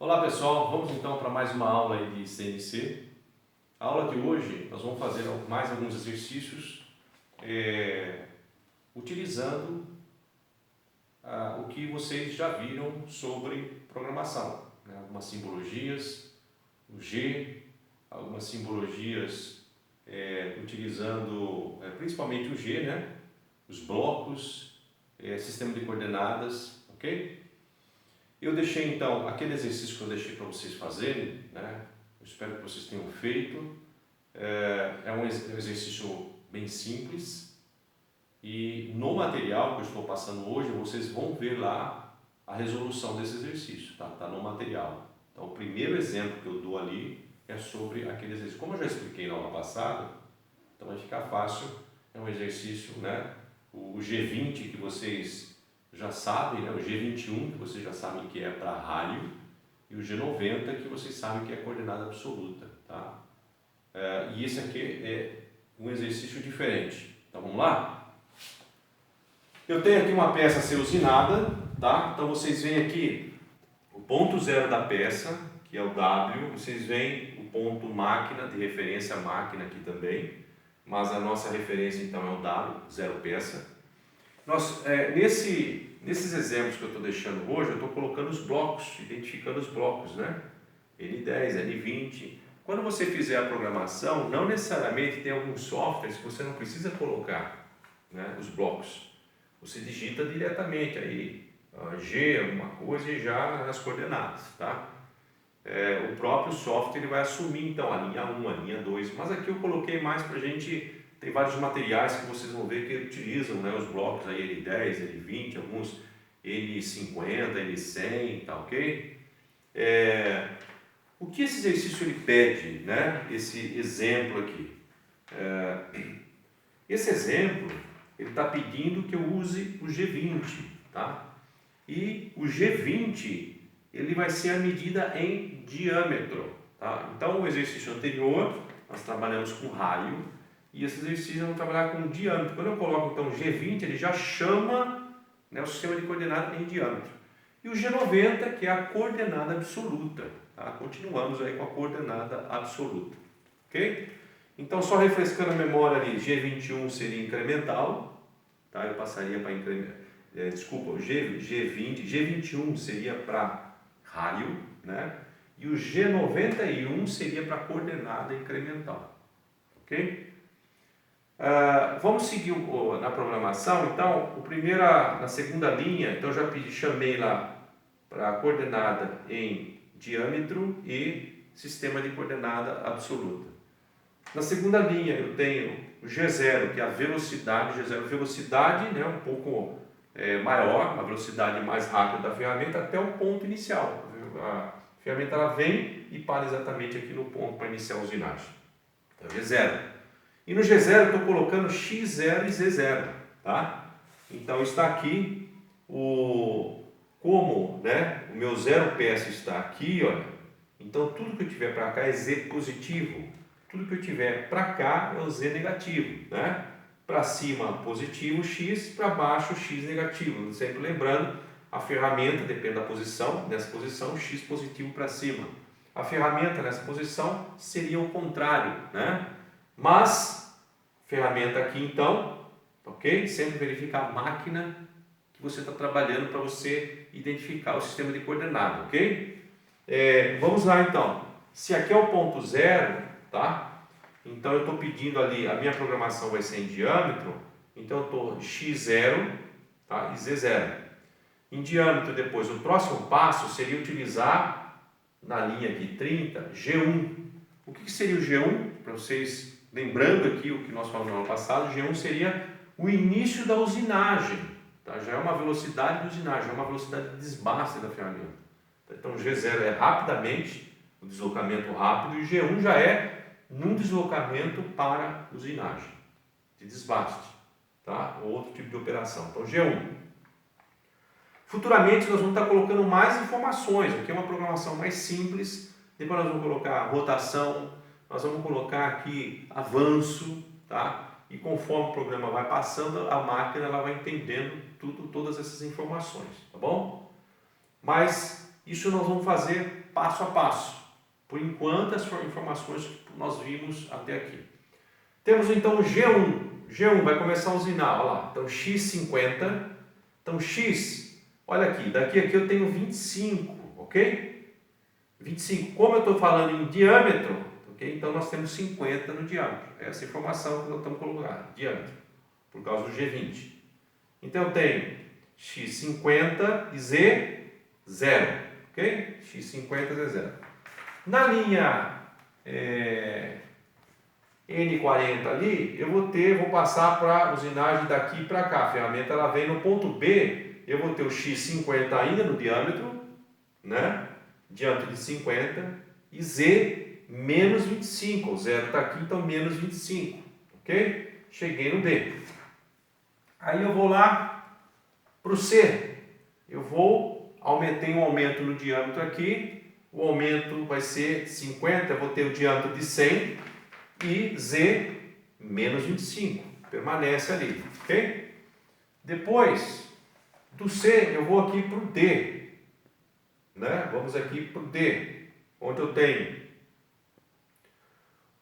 Olá pessoal, vamos então para mais uma aula aí de CNC. A aula de hoje nós vamos fazer mais alguns exercícios utilizando o que vocês já viram sobre programação, né? Algumas simbologias, o G, algumas simbologias utilizando principalmente o G, né? Os blocos, sistema de coordenadas, ok? Eu deixei então aquele exercício que eu deixei para vocês fazerem, né? Eu espero que vocês tenham feito. É um exercício bem simples e no material que eu estou passando hoje vocês vão ver lá a resolução desse exercício, tá? Tá no material. Então o primeiro exemplo que eu dou ali é sobre aquele exercício. Como eu já expliquei na aula passada, então vai ficar fácil. É um exercício, né? O G20 que vocês já sabem, né? O G21 que vocês já sabem que é para raio e o G90 que vocês sabem que é coordenada absoluta, tá? E esse aqui é um exercício diferente. Então vamos lá? Eu tenho aqui uma peça a ser usinada, tá? Então vocês veem aqui o ponto zero da peça, que é o W, vocês veem o ponto máquina, de referência máquina aqui também, mas a nossa referência então é o W, zero peça. Nesses exemplos que eu estou deixando hoje, eu estou colocando os blocos, identificando os blocos, né? N10, N20. Quando você fizer a programação, não necessariamente tem alguns softwares que você não precisa colocar, né, os blocos. Você digita diretamente aí G, alguma coisa, e já nas coordenadas, tá? O próprio software ele vai assumir então a linha 1, a linha 2, mas aqui eu coloquei mais para a gente. Tem vários materiais que vocês vão ver que utilizam, né, os blocos aí N10, N20, alguns N50, N100, tá ok? O que esse exercício ele pede, né? Esse exemplo aqui? Esse exemplo ele está pedindo que eu use o G20, tá? E o G20 ele vai ser a medida em diâmetro, tá? Então o exercício anterior nós trabalhamos com raio e esse exercício vamos trabalhar com diâmetro. Quando eu coloco então G20 ele já chama, né, o sistema de coordenada em diâmetro. E o G90 que é a coordenada absoluta, tá? Continuamos aí com a coordenada absoluta, ok? Então só refrescando a memória ali, G21 seria incremental, tá? Eu passaria para o G21 seria para raio, né? E o G91 seria para coordenada incremental, ok? Vamos seguir na programação, então, na segunda linha, então eu já chamei lá para a coordenada em diâmetro e sistema de coordenada absoluta. Na segunda linha eu tenho o G0, que é a velocidade, G0 velocidade, né, um pouco maior, uma velocidade mais rápida da ferramenta até o ponto inicial. A ferramenta ela vem e para exatamente aqui no ponto para iniciar a usinagem. Então G0. E no G0 eu estou colocando X0 e Z0, tá? Então está aqui como, né, o meu zero peça está aqui, olha. Então tudo que eu tiver para cá é Z positivo, tudo que eu tiver para cá é o Z negativo, né? Para cima positivo X, para baixo X negativo. Sempre lembrando, a ferramenta depende da posição, nessa posição X positivo para cima. A ferramenta nessa posição seria o contrário, né? Mas, ferramenta aqui então, ok? Sempre verificar a máquina que você está trabalhando para você identificar o sistema de coordenada, ok? Vamos lá então. Se aqui é o ponto zero, tá? Então eu estou pedindo ali, a minha programação vai ser em diâmetro, então eu estou X0, tá? E Z0. Em diâmetro depois, o próximo passo seria utilizar, na linha aqui 30, G1. O que seria o G1? Para vocês, lembrando aqui o que nós falamos no ano passado, G1 seria o início da usinagem, tá? Já é uma velocidade de usinagem, é uma velocidade de desbaste da ferramenta. Então G0 é rapidamente, o deslocamento rápido, e G1 já é num deslocamento para usinagem, de desbaste, tá? Ou outro tipo de operação. Então G1. Futuramente nós vamos estar colocando mais informações, aqui é uma programação mais simples, depois nós vamos colocar rotação, nós vamos colocar aqui avanço, tá? E conforme o programa vai passando, a máquina ela vai entendendo todas essas informações, tá bom? Mas isso nós vamos fazer passo a passo. Por enquanto, as informações que nós vimos até aqui. Temos então o G1. G1 vai começar a usinar, olha lá. Então, x50. Então, x, olha aqui, daqui a aqui eu tenho 25, ok? 25. Como eu estou falando em diâmetro, ok? Então, nós temos 50 no diâmetro. Essa informação que nós estamos colocando, diâmetro, por causa do G20. Então, eu tenho x50 e z0, ok? x50 e z0. Na linha N40 ali, eu vou passar para a usinagem daqui para cá. A ferramenta ela vem no ponto B, eu vou ter o x50 ainda no diâmetro, né? Diâmetro de 50 e z menos 25. O zero está aqui, então menos 25, ok? Cheguei no B. Aí eu vou lá para o C. Eu aumentei um aumento no diâmetro aqui. O aumento vai ser 50, eu vou ter o diâmetro de 100 e z menos 25. Permanece ali, ok? Depois do C, eu vou aqui para o D. Né? Vamos aqui para o D, onde eu tenho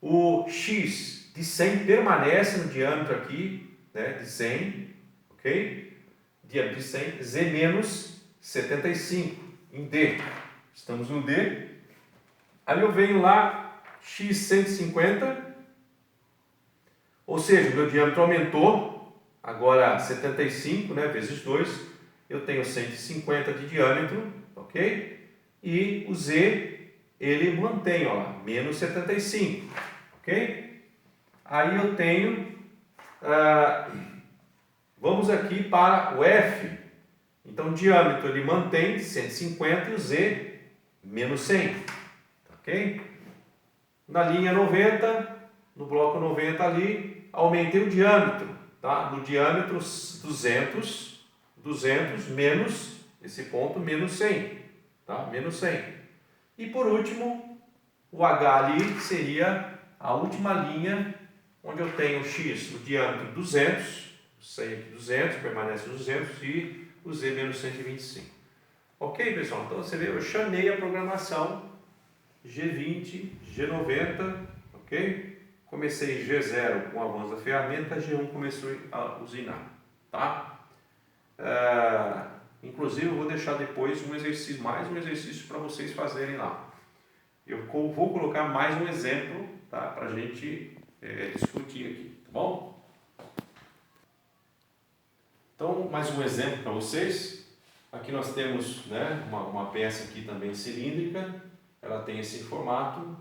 o x de 100 permanece no diâmetro aqui, né? De 100, ok? Diâmetro de 100, z menos 75 em D. Estamos no D. Aí eu venho lá, x 150, ou seja, o meu diâmetro aumentou, agora 75, né, vezes 2, eu tenho 150 de diâmetro, ok? E o z, ele mantém, ó, menos 75, ok? Aí eu tenho, vamos aqui para o F. Então, o diâmetro ele mantém 150 e o z menos 100, ok? Na linha 90, no bloco 90 ali, aumentei o diâmetro, tá? No diâmetro 200 menos, esse ponto, menos 100, tá? Menos 100. E por último, o H ali seria a última linha, onde eu tenho o X, o diâmetro 200, 100 aqui 200, permanece 200 e o Z menos 125. Ok, pessoal? Então você vê, eu chamei a programação G20, G90, ok? Comecei G0 com o avanço da ferramenta, G1 começou a usinar, tá? Inclusive eu vou deixar depois mais um exercício para vocês fazerem lá. Eu vou colocar mais um exemplo, tá? Para a gente discutir aqui, tá bom? Então, mais um exemplo para vocês. Aqui nós temos, né, uma peça aqui também cilíndrica. Ela tem esse formato,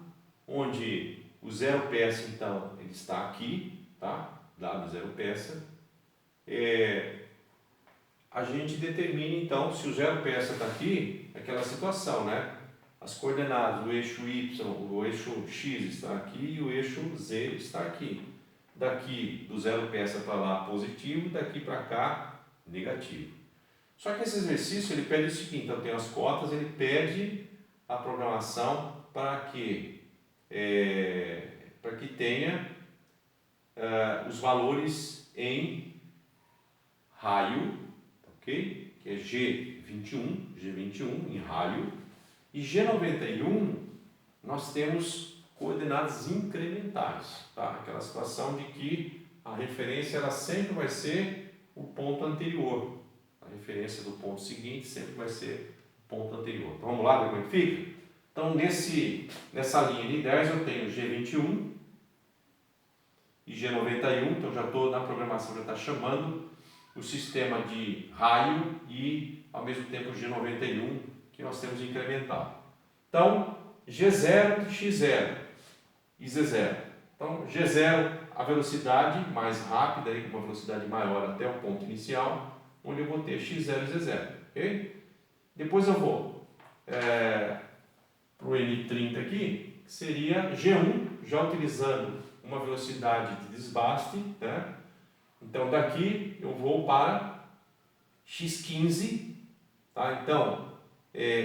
onde o zero peça, então, ele está aqui, tá? Dado zero peça. A gente determina, então, se o zero peça está aqui, aquela situação, né? As coordenadas do eixo Y, o eixo X está aqui e o eixo Z está aqui. Daqui do zero peça para lá positivo, daqui para cá negativo. Só que esse exercício ele pede o seguinte, então tem as cotas, ele pede a programação para que tenha os valores em raio, ok? Que é G21 em raio, e G91 nós temos coordenadas incrementais, tá? Aquela situação de que a referência ela sempre vai ser o ponto anterior. A referência do ponto seguinte sempre vai ser o ponto anterior. Então vamos lá ver como é que fica? Então nessa linha de 10 eu tenho G21 e G91, então já estou na programação, já está chamando o sistema de raio e ao mesmo tempo G91 que nós temos incremental. Então G0, X0 e Z0. Então G0 a velocidade mais rápida, com uma velocidade maior até o ponto inicial, onde eu vou ter X0 e Z0, ok? Depois eu vou para o N30 aqui, que seria G1, já utilizando uma velocidade de desbaste, né? Então daqui eu vou para X15, tá? Então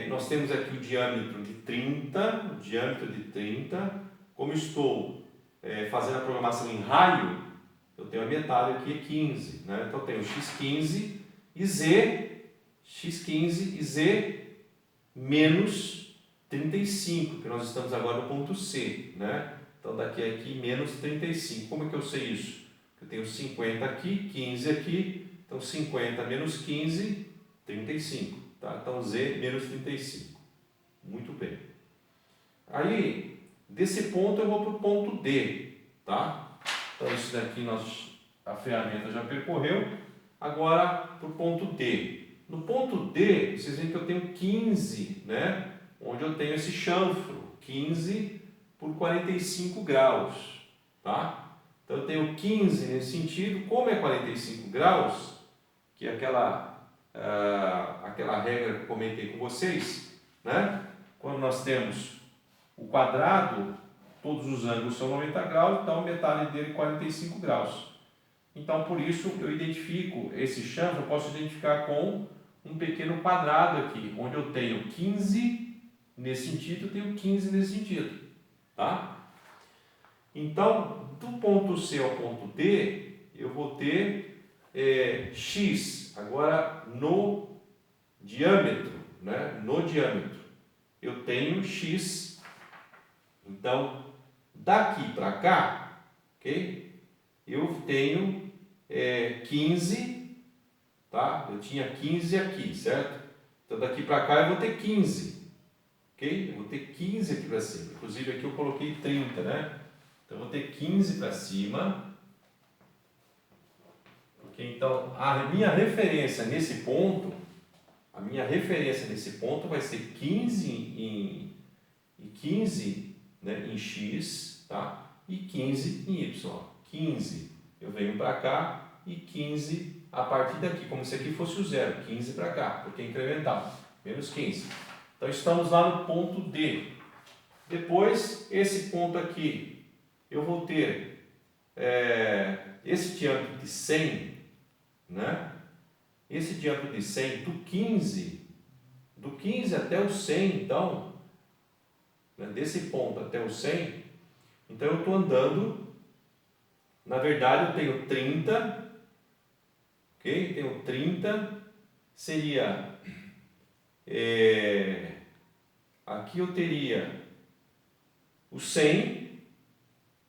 nós temos aqui o diâmetro de 30, como estou fazendo a programação em raio, eu tenho a metade aqui, 15, né? Então eu tenho X15 e Z, X15 e Z menos 35, que nós estamos agora no ponto C, né? Então, daqui a aqui, menos 35. Como é que eu sei isso? Eu tenho 50 aqui, 15 aqui, então 50 menos 15, 35. Tá? Então, Z menos 35. Muito bem. Aí, desse ponto eu vou para o ponto D, tá? Então, isso daqui a ferramenta já percorreu. Agora, para o ponto D. No ponto D, vocês veem que eu tenho 15, né? Onde eu tenho esse chanfro, 15 por 45 graus, tá? Então, eu tenho 15 nesse sentido. Como é 45 graus, que é aquela regra que eu comentei com vocês, né? Quando nós temos o quadrado, todos os ângulos são 90 graus, então metade dele é 45 graus. Então, por isso, eu identifico esse chanfro, eu posso identificar com um pequeno quadrado aqui, onde eu tenho 15 nesse sentido, eu tenho 15 nesse sentido, tá? Então, do ponto C ao ponto D, eu vou ter X, agora no diâmetro, né? No diâmetro, eu tenho X. Então, daqui para cá, ok? Eu tenho 15, tá? Eu tinha 15 aqui, certo? Então, daqui para cá eu vou ter 15, ok? Eu vou ter 15 aqui para cima. Inclusive, aqui eu coloquei 30, né? Então, eu vou ter 15 para cima. Okay? Então, a minha referência nesse ponto vai ser 15 né, em X, tá? E 15 em Y. 15 eu venho para cá e 15 a partir daqui, como se aqui fosse o zero, 15 para cá, porque é incremental, menos 15. Então, estamos lá no ponto D. Depois, esse ponto aqui, eu vou ter esse diâmetro de 100, né? Esse diâmetro de 100, do 15 até o 100, então, né? Desse ponto até o 100, então eu estou andando, na verdade eu tenho 30, ok? Tenho 30, seria, aqui eu teria o 100,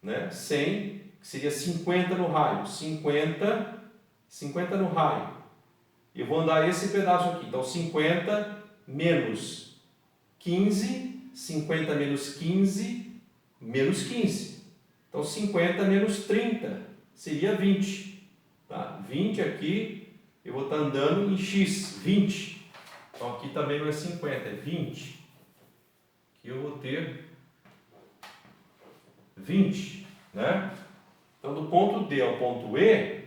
né? 100, que seria 50 no raio, 50 no raio. Eu vou andar esse pedaço aqui, então 50 menos 15, 50 menos 15, menos 15. Então 50 menos 30 seria 20. Tá? 20 aqui, eu vou estar andando em X, 20. Então aqui também não é 50, é 20. Aqui eu vou ter 20, né? Então do ponto D ao ponto E,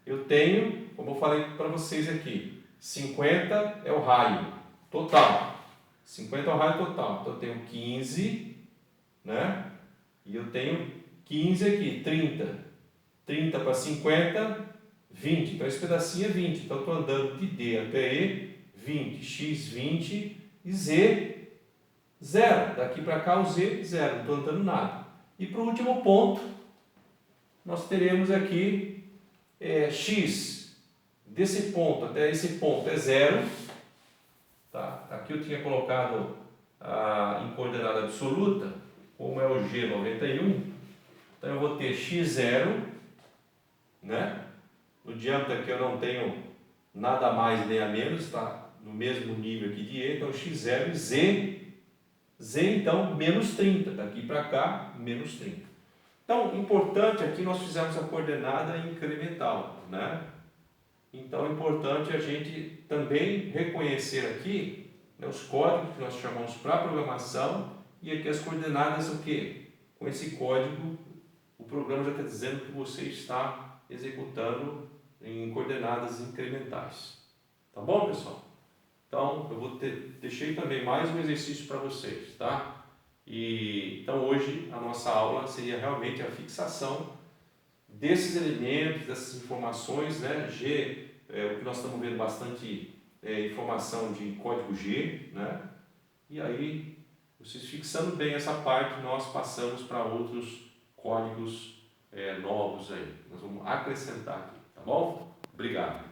eu tenho, como eu falei para vocês aqui, 50 é o raio total. 50 é o raio total. Então eu tenho 15, né? E eu tenho 15 aqui, 30. 30 para 50, 20. Então esse pedacinho é 20. Então eu estou andando de D até E, 20. X, 20. E Z, 0. Daqui para cá o Z, 0. Não estou andando nada. E para o último ponto, nós teremos aqui X. Desse ponto até esse ponto é 0. Tá? Aqui eu tinha colocado em coordenada absoluta, como é o G91. Então eu vou ter x0, né? No diâmetro aqui eu não tenho nada a mais nem a menos, está no mesmo nível aqui de E, então x0 e Z então menos 30, daqui para cá menos 30. Então, importante aqui nós fizemos a coordenada incremental, né? Então é importante a gente também reconhecer aqui, né, os códigos que nós chamamos para programação, e aqui as coordenadas o quê? Com esse código o programa já está dizendo que você está executando em coordenadas incrementais. Tá bom, pessoal? Então, eu deixei também mais um exercício para vocês, tá? Então, hoje, a nossa aula seria realmente a fixação desses elementos, dessas informações, né? O que nós estamos vendo bastante informação de código G, né? E aí, vocês fixando bem essa parte, nós passamos para outros códigos novos aí. Nós vamos acrescentar aqui, tá bom? Obrigado.